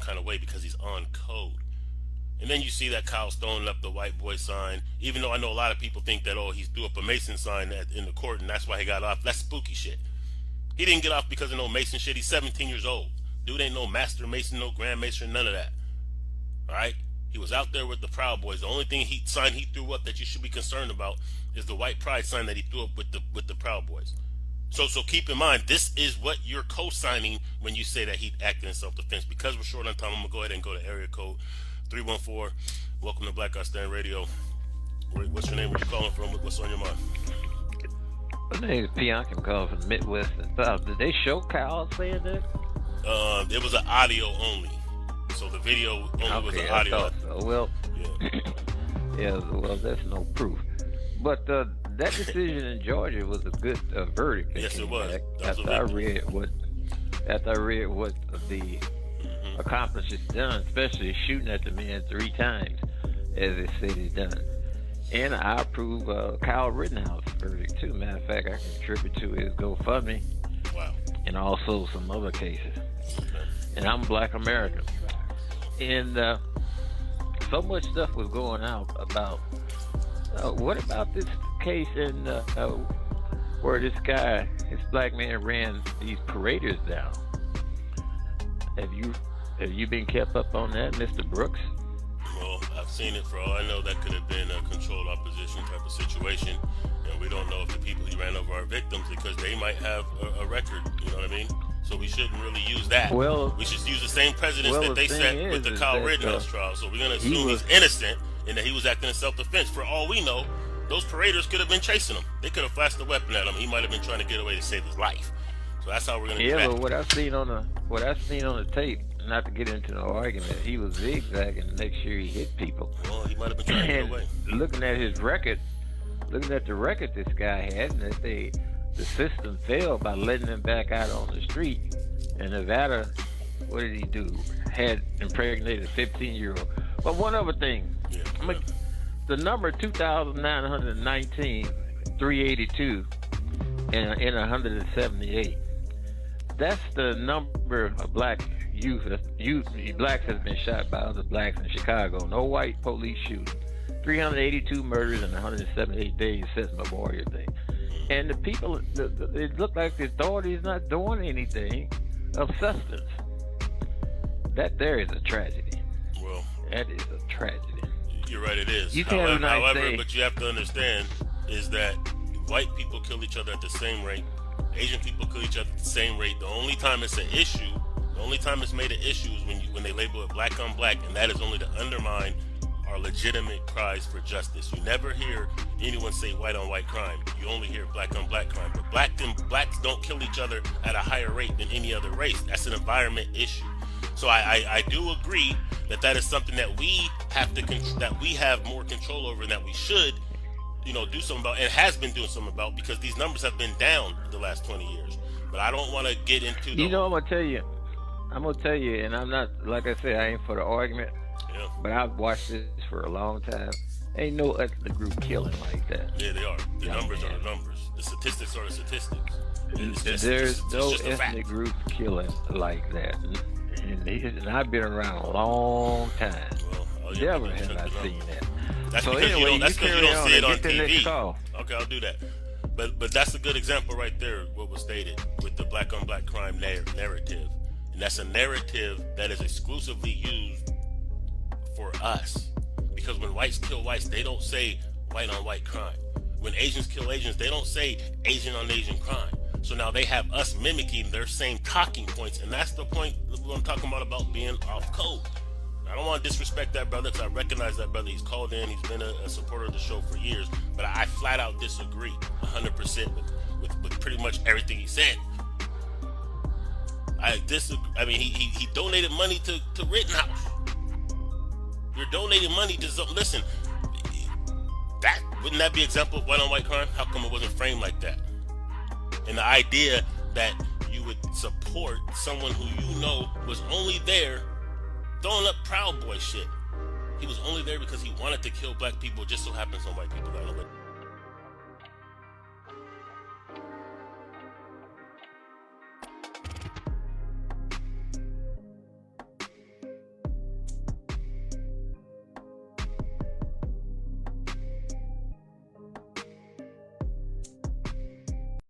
certain kind of way because he's on code. And then you see that Kyle's throwing up the white boy sign, even though I know a lot of people think that, oh, he threw up a Mason sign in the court and that's why he got off. That's spooky shit. He didn't get off because of no Mason shit. He's 17 years old. Dude ain't no master Mason, no grand Mason, none of that. All right? He was out there with the Proud Boys. The only thing he threw up that you should be concerned about is the white pride sign that he threw up with the Proud Boys. So keep in mind, this is what you're co-signing when you say that he acted in self-defense. Because we're short on time, I'm going to go ahead and go to area code 314. Welcome to Black Outstanding Radio. What's your name? Where you calling from? What's on your mind? My name is Bianca. I'm calling from the Midwest and South. Did they show Kyle saying that? It was an audio only. So the video only was an audio. I thought so. Well, yeah. Well, that's no proof. But that decision in Georgia was a good verdict. Yes, it was. After I read what the accomplices done, especially shooting at the man 3 times, as they said he's done. And I approve Kyle Rittenhouse verdict too. Matter of fact, I contribute to his GoFundMe. Wow. And also some other cases. Okay. And I'm Black American. And so much stuff was going out about what about this case in where this black man ran these paraders down? Have you been kept up on that, Mr. Brooks? Well, I've seen it. For all I know, that could have been a controlled opposition type of situation, and we don't know if the people he ran over are victims because they might have a record. You know what I mean? So we shouldn't really use that. Well, we should use the same precedents that they set with the Kyle Rittenhouse trial. So we're going to assume he's innocent and that he was acting in self-defense. For all we know, those paraders could have been chasing him. They could have flashed a weapon at him. He might have been trying to get away to save his life. So that's how we're going to do that. Yeah, but what I've seen on the tape, not to get into no argument, he was zigzagging to make sure he hit people. Well, he might have been trying to get away. Looking at his record, looking at the record this guy had, and that the system failed by letting him back out on the street. And Nevada, what did he do? Had impregnated a 15-year-old. But one other thing, the number 2,919, 382, and 178. That's the number of black youth. Blacks has been shot by other blacks in Chicago. No white police shooting. 382 murders in 178 days since Memorial Day. And the people, it looked like the authorities not doing anything of substance. That there is a tragedy. Well, that is a tragedy. You're right, it is. However, but you have to understand is that white people kill each other at the same rate. Asian people kill each other at the same rate. The only time it's an issue, the only time it's made an issue is when they label it black on black, and that is only to undermine our legitimate cries for justice. You never hear anyone say white on white crime. You only hear black on black crime. But blacks don't kill each other at a higher rate than any other race. That's an environment issue. So I do agree that is something that we have that we have more control over and that we should, do something about, and has been doing something about, because these numbers have been down the last 20 years. But I don't want to get into I'm gonna tell you, and I'm not, like I said, I ain't for the argument. Yeah. But I've watched this for a long time. Ain't no ethnic group killing like that. Yeah, they are. The numbers are the numbers. The statistics are the statistics. There's no ethnic group killing like that. And I've been around a long time. Well, never have I seen that. That's so because anyway, you don't see it on TV. Call. Okay, I'll do that. But that's a good example right there, what was stated with the black on black crime narrative. And that's a narrative that is exclusively used for us. Because when whites kill whites, they don't say white on white crime. When Asians kill Asians, they don't say Asian on Asian crime. So now they have us mimicking their same talking points, and that's the point that I'm talking about being off code. I don't want to disrespect that brother, because I recognize that brother. He's called in, he's been a supporter of the show for years, but I flat out disagree 100% with pretty much everything he said. I mean, he donated money to Rittenhouse. You're donating money to listen. Wouldn't that be an example of white on white crime? How come it wasn't framed like that? And the idea that you would support someone who you know was only there throwing up Proud Boy shit. He was only there because he wanted to kill black people. Just so happens some white people got nobody.